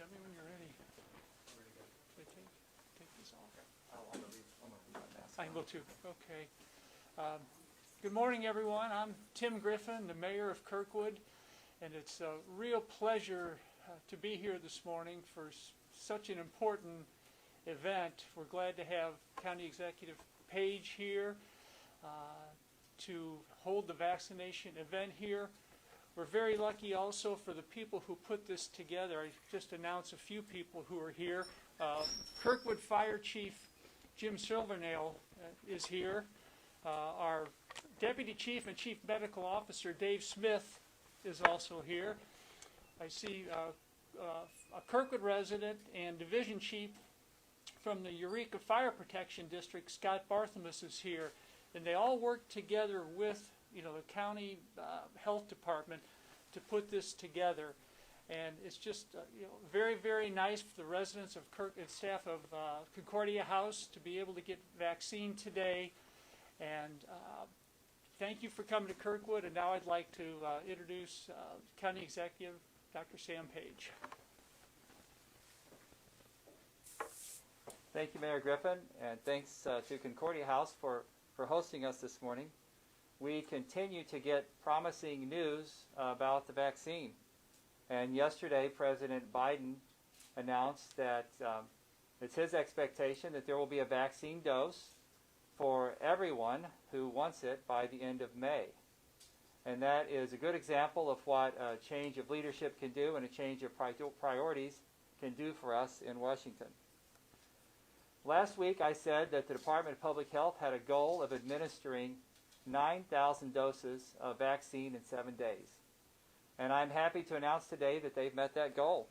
Grab me when you're ready. Should I take this off? I'm going to leave my mask I on. will too. Okay. Good morning, everyone. I'm Tim Griffin, the mayor of Kirkwood, and it's a real pleasure to be here this morning for such an important event. We're glad to have County Executive Page here to hold the vaccination event here. We're very lucky also for the people who put this together. I just announced a few people who are here. Kirkwood Fire Chief Jim Silvernail is here. Our Deputy Chief and Chief Medical Officer Dave Smith is also here. I see a Kirkwood resident and Division Chief from the Eureka Fire Protection District, Scott Barthelmess, is here. And they all work together with the county health department to put this together. And it's just very, very nice for the residents of and staff of Concordia House to be able to get vaccine today. And thank you for coming to Kirkwood. And now I'd like to introduce County Executive Dr. Sam Page. Thank you, Mayor Griffin, and thanks to Concordia House for hosting us this morning. We continue to get promising news about the vaccine. And yesterday, President Biden announced that it's his expectation that there will be a vaccine dose for everyone who wants it by the end of May. And that is a good example of what a change of leadership can do and a change of priorities can do for us in Washington. Last week I said that the Department of Public Health had a goal of administering 9,000 doses of vaccine in 7 days. And I'm happy to announce today that they've met that goal.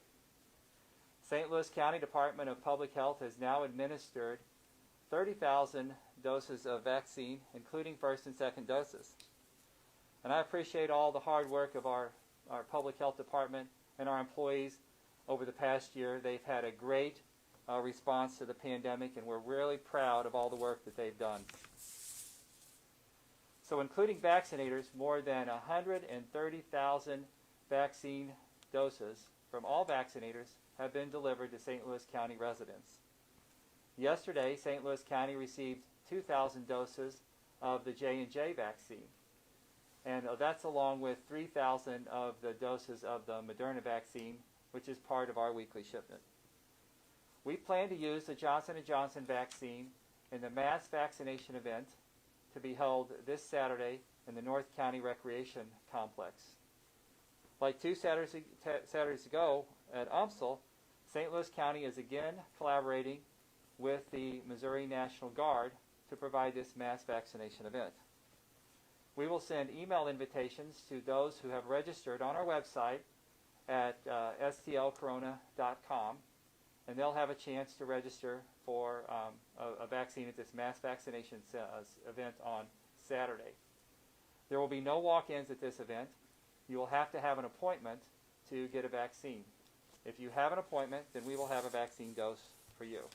St. Louis County Department of Public Health has now administered 30,000 doses of vaccine, including first and second doses. And I appreciate all the hard work of our Public Health Department and our employees over the past year. They've had a great response to the pandemic, and we're really proud of all the work that they've done. So including vaccinators, more than 130,000 vaccine doses from all vaccinators have been delivered to St. Louis County residents. Yesterday, St. Louis County received 2,000 doses of the J&J vaccine. And that's along with 3,000 of the doses of the Moderna vaccine, which is part of our weekly shipment. We plan to use the Johnson & Johnson vaccine in the mass vaccination event to be held this Saturday in the North County Recreation Complex. Like 2 Saturdays ago at UMSL, St. Louis County is again collaborating with the Missouri National Guard to provide this mass vaccination event. We will send email invitations to those who have registered on our website at stlcorona.com, and they'll have a chance to register for a vaccine at this mass vaccination event on Saturday. There will be no walk-ins at this event. You will have to have an appointment to get a vaccine. If you have an appointment, then we will have a vaccine dose for you.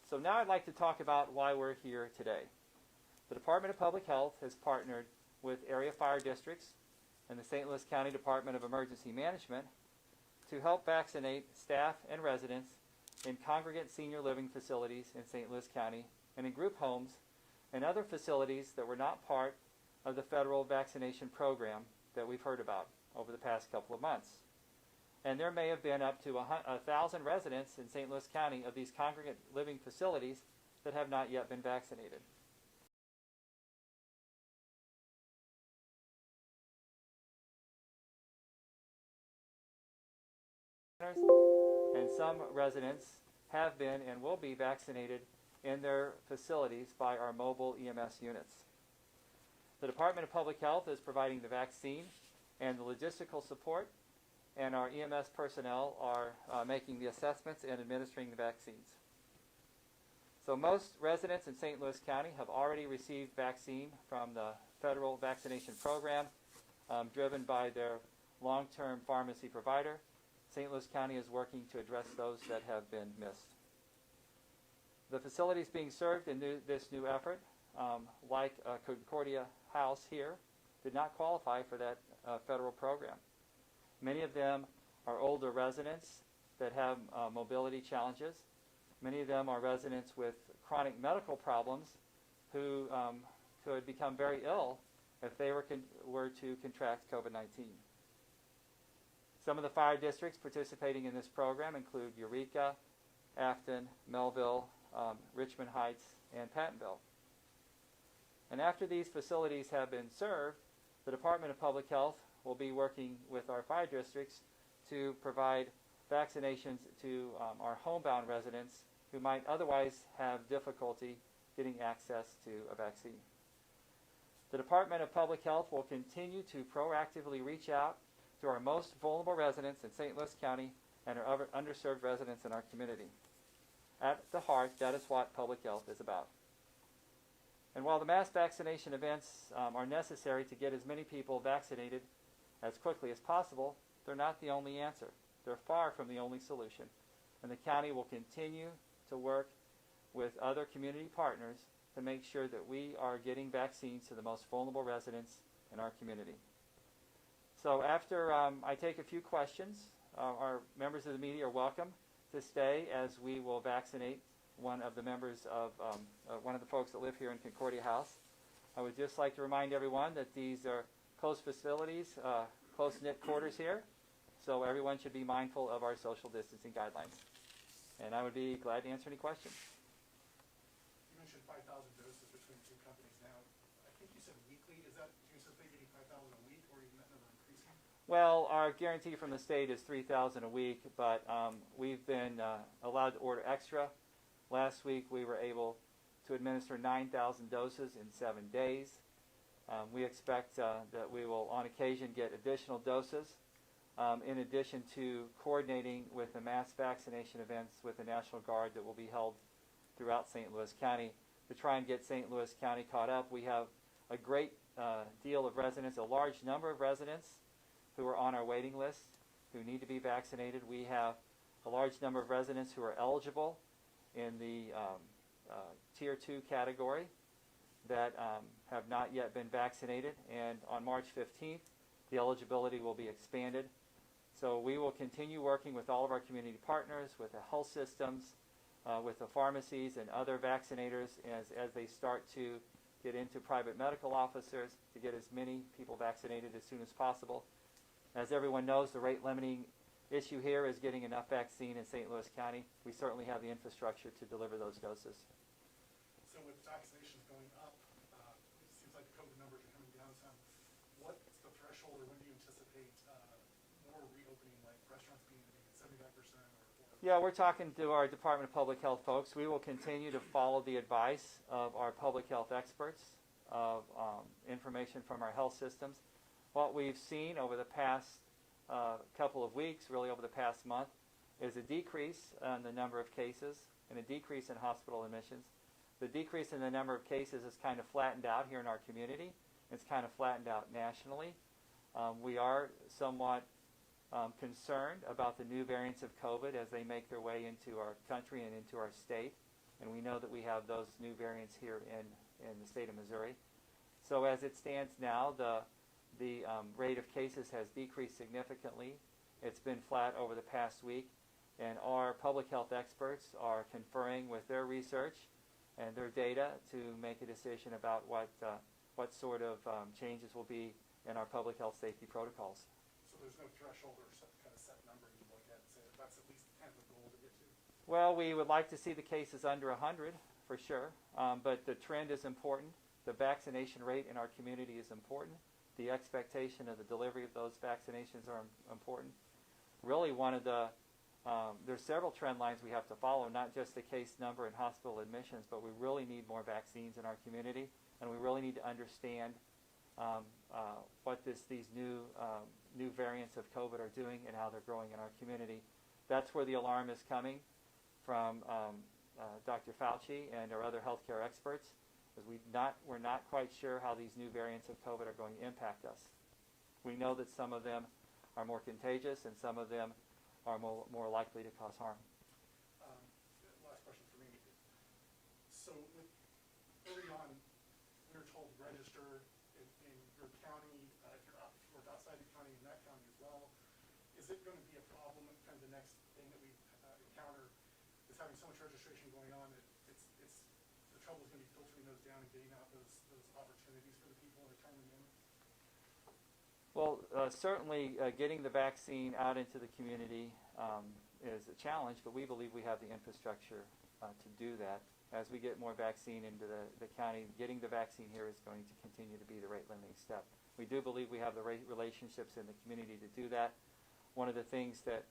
So now I'd like to talk about why we're here today. The Department of Public Health has partnered with area fire districts and the St. Louis County Department of Emergency Management to help vaccinate staff and residents in congregate senior living facilities in St. Louis County and in group homes and other facilities that were not part of the federal vaccination program that we've heard about over the past couple of months. And there may have been up to 1,000 residents in St. Louis County of these congregate living facilities that have not yet been vaccinated. And some residents have been and will be vaccinated in their facilities by our mobile EMS units. The Department of Public Health is providing the vaccine and the logistical support, and our EMS personnel are making the assessments and administering the vaccines. So most residents in St. Louis County have already received vaccine from the federal vaccination program driven by their long-term pharmacy provider. St. Louis County is working to address those that have been missed. The facilities being served in this new effort, like Concordia House here, did not qualify for that federal program. Many of them are older residents that have mobility challenges. Many of them are residents with chronic medical problems who could become very ill if they were to contract COVID-19. Some of the fire districts participating in this program include Eureka, Afton, Melville, Richmond Heights, and Pattonville. And after these facilities have been served, the Department of Public Health will be working with our fire districts to provide vaccinations to our homebound residents who might otherwise have difficulty getting access to a vaccine. The Department of Public Health will continue to proactively reach out to our most vulnerable residents in St. Louis County and our other underserved residents in our community. At the heart, that is what public health is about. And while the mass vaccination events are necessary to get as many people vaccinated as quickly as possible, they're not the only answer. They're far from the only solution. And the county will continue to work with other community partners to make sure that we are getting vaccines to the most vulnerable residents in our community. So after I take a few questions, our members of the media are welcome to stay as we will vaccinate one of the members of one of the folks that live here in Concordia House. I would just like to remind everyone that these are close facilities, close-knit quarters here, so everyone should be mindful of our social distancing guidelines. And I would be glad to answer any questions. You mentioned 5,000 doses between two companies now. I think you said weekly. Is that, do you anticipate getting 5,000 a week, or even that number increasing? Well, our guarantee from the state is 3,000 a week, but we've been allowed to order extra. Last week we were able to administer 9,000 doses in 7 days. We expect that we will on occasion get additional doses in addition to coordinating with the mass vaccination events with the National Guard that will be held throughout St. Louis County to try and get St. Louis County caught up. We have a great deal of residents, a large number of residents who are on our waiting list who need to be vaccinated. We have a large number of residents who are eligible in the Tier 2 category that have not yet been vaccinated, and on March 15th the eligibility will be expanded. So we will continue working with all of our community partners, with the health systems, with the pharmacies and other vaccinators as they start to get into private medical offices to get as many people vaccinated as soon as possible. As everyone knows, the rate limiting issue here is getting enough vaccine in St. Louis County. We certainly have the infrastructure to deliver those doses. So with vaccinations going up, it seems like the COVID numbers are coming down some. What's the threshold, or when do you anticipate more reopening, like restaurants being at 75% or? Yeah, we're talking to our Department of Public Health folks. We will continue to follow the advice of our public health experts, of information from our health systems. What we've seen over the past couple of weeks, really over the past month, is a decrease in the number of cases and a decrease in hospital admissions. The decrease in the number of cases is kind of flattened out here in our community. It's kind of flattened out nationally. We are somewhat concerned about the new variants of COVID as they make their way into our country and into our state. And we know that we have those new variants here in the state of Missouri. So as it stands now, the rate of cases has decreased significantly. It's been flat over the past week, and our public health experts are conferring with their research and their data to make a decision about what sort of changes will be in our public health safety protocols. So there's no threshold or kind of set number you look at and say that's at least kind of the goal to get to? Well, we would like to see the cases under 100 for sure, but the trend is important. The vaccination rate in our community is important. The expectation of the delivery of those vaccinations are important. Really there's several trend lines we have to follow, not just the case number and hospital admissions, but we really need more vaccines in our community, and we really need to understand what these new variants of COVID are doing and how they're growing in our community. That's where the alarm is coming from Dr. Fauci and our other healthcare experts, because we're not quite sure how these new variants of COVID are going to impact us. We know that some of them are more contagious and some of them are more likely to cause harm. Last question for me. So early on, we were told register in your county, if you work outside the county, in that county as well. Is it going to be a problem having so much registration going on, the trouble is going to be filtering those down and getting out those opportunities for the people in a timely manner. Well, certainly getting the vaccine out into the community is a challenge, but we believe we have the infrastructure to do that. As we get more vaccine into the county, getting the vaccine here is going to continue to be the rate limiting step. We do believe we have the right relationships in the community to do that. One of the things that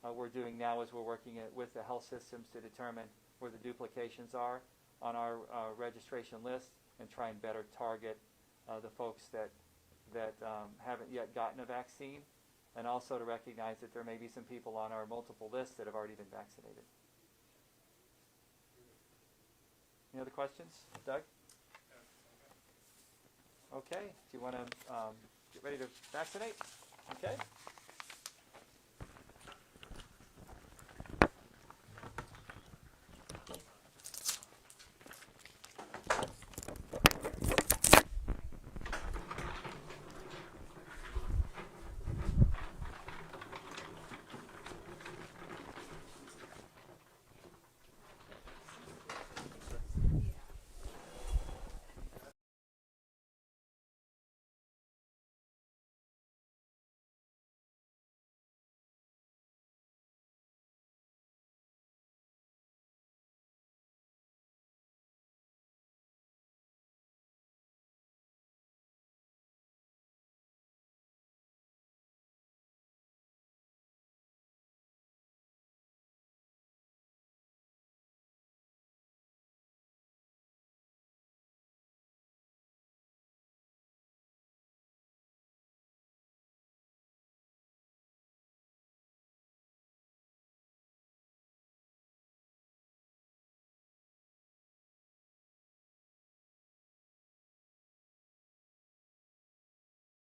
we're doing now is we're working with the health systems to determine where the duplications are on our registration list and try and better target the folks that haven't yet gotten a vaccine, and also to recognize that there may be some people on our multiple lists that have already been vaccinated. Any other questions? Doug? Okay. Do you want to get ready to vaccinate? Okay.